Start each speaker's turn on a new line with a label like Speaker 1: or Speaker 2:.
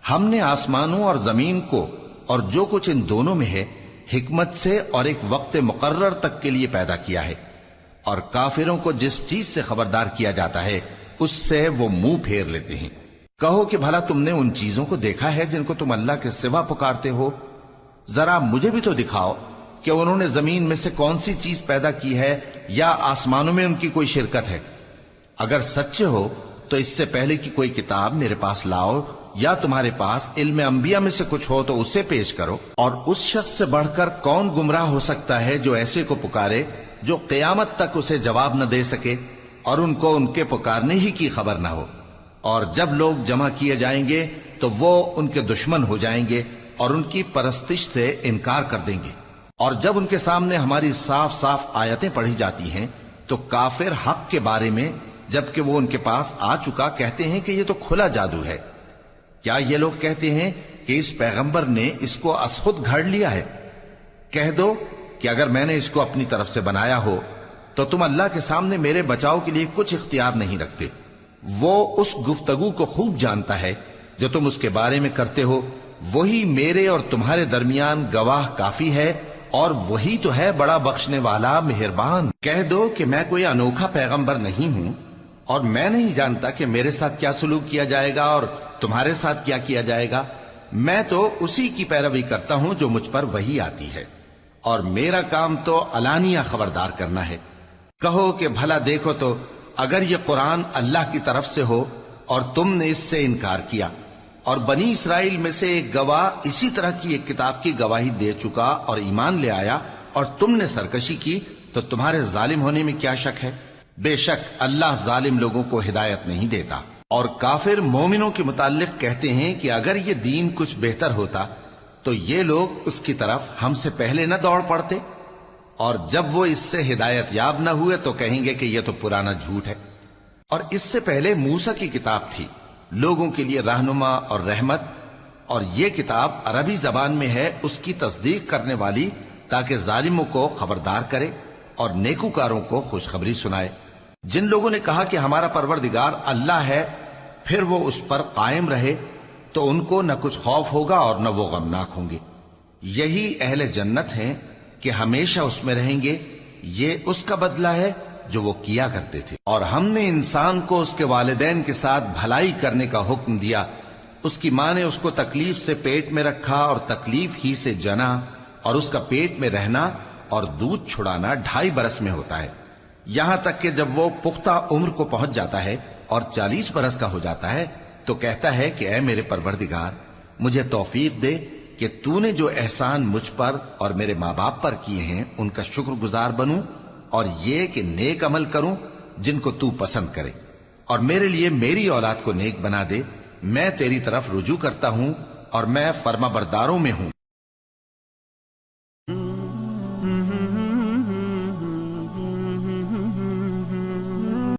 Speaker 1: ہم نے آسمانوں اور زمین کو اور جو کچھ ان دونوں میں ہے حکمت سے اور ایک وقت مقرر تک کے لیے پیدا کیا ہے، اور کافروں کو جس چیز سے خبردار کیا جاتا ہے اس سے وہ منہ پھیر لیتے ہیں۔ کہو کہ بھلا تم نے ان چیزوں کو دیکھا ہے جن کو تم اللہ کے سوا پکارتے ہو؟ ذرا مجھے بھی تو دکھاؤ کہ انہوں نے زمین میں سے کون سی چیز پیدا کی ہے یا آسمانوں میں ان کی کوئی شرکت ہے؟ اگر سچے ہو تو اس سے پہلے کی کوئی کتاب میرے پاس لاؤ، یا تمہارے پاس علم انبیاء میں سے کچھ ہو تو اسے پیش کرو۔ اور اس شخص سے بڑھ کر کون گمراہ ہو سکتا ہے جو ایسے کو پکارے جو قیامت تک اسے جواب نہ دے سکے اور ان کو ان کے پکارنے ہی کی خبر نہ ہو۔ اور جب لوگ جمع کیے جائیں گے تو وہ ان کے دشمن ہو جائیں گے اور ان کی پرستش سے انکار کر دیں گے۔ اور جب ان کے سامنے ہماری صاف صاف آیتیں پڑھی جاتی ہیں تو کافر حق کے بارے میں جبکہ وہ ان کے پاس آ چکا کہتے ہیں کہ یہ تو کھلا جادو ہے۔ کیا یہ لوگ کہتے ہیں کہ اس پیغمبر نے اس کو از خود گھڑ لیا ہے؟ کہہ دو کہ اگر میں نے اس کو اپنی طرف سے بنایا ہو تو تم اللہ کے سامنے میرے بچاؤ کے لیے کچھ اختیار نہیں رکھتے۔ وہ اس گفتگو کو خوب جانتا ہے جو تم اس کے بارے میں کرتے ہو، وہی میرے اور تمہارے درمیان گواہ کافی ہے، اور وہی تو ہے بڑا بخشنے والا مہربان۔ کہہ دو کہ میں کوئی انوکھا پیغمبر نہیں ہوں، اور میں نہیں جانتا کہ میرے ساتھ کیا سلوک کیا جائے گا اور تمہارے ساتھ کیا کیا جائے گا۔ میں تو اسی کی پیروی کرتا ہوں جو مجھ پر وہی آتی ہے، اور میرا کام تو علانیہ خبردار کرنا ہے۔ کہو کہ بھلا دیکھو تو اگر یہ قرآن اللہ کی طرف سے ہو اور تم نے اس سے انکار کیا، اور بنی اسرائیل میں سے ایک گواہ اسی طرح کی ایک کتاب کی گواہی دے چکا اور ایمان لے آیا، اور تم نے سرکشی کی، تو تمہارے ظالم ہونے میں کیا شک ہے؟ بے شک اللہ ظالم لوگوں کو ہدایت نہیں دیتا۔ اور کافر مومنوں کے متعلق کہتے ہیں کہ اگر یہ دین کچھ بہتر ہوتا تو یہ لوگ اس کی طرف ہم سے پہلے نہ دوڑ پڑتے، اور جب وہ اس سے ہدایت یاب نہ ہوئے تو کہیں گے کہ یہ تو پرانا جھوٹ ہے۔ اور اس سے پہلے موسیٰ کی کتاب تھی، لوگوں کے لیے رہنما اور رحمت، اور یہ کتاب عربی زبان میں ہے اس کی تصدیق کرنے والی، تاکہ ظالموں کو خبردار کرے اور نیکوکاروں کو خوشخبری سنائے۔ جن لوگوں نے کہا کہ ہمارا پروردگار اللہ ہے، پھر وہ اس پر قائم رہے تو ان کو نہ کچھ خوف ہوگا اور نہ وہ غمناک ہوں گے۔ یہی اہل جنت ہیں کہ ہمیشہ اس میں رہیں گے، یہ اس کا بدلہ ہے جو وہ کیا کرتے تھے۔ اور ہم نے انسان کو اس کے والدین کے ساتھ بھلائی کرنے کا حکم دیا، اس کی ماں نے اس کو تکلیف سے پیٹ میں رکھا اور تکلیف ہی سے جنا، اور اس کا پیٹ میں رہنا اور دودھ چھڑانا 2.5 برس میں ہوتا ہے، یہاں تک کہ جب وہ پختہ عمر کو پہنچ جاتا ہے اور 40 برس کا ہو جاتا ہے تو کہتا ہے کہ اے میرے پروردگار، مجھے توفیق دے کہ تو نے جو احسان مجھ پر اور میرے ماں باپ پر کیے ہیں ان کا شکر گزار بنوں، اور یہ کہ نیک عمل کروں جن کو تو پسند کرے، اور میرے لیے میری اولاد کو نیک بنا دے۔ میں تیری طرف رجوع کرتا ہوں اور میں فرما برداروں میں ہوں۔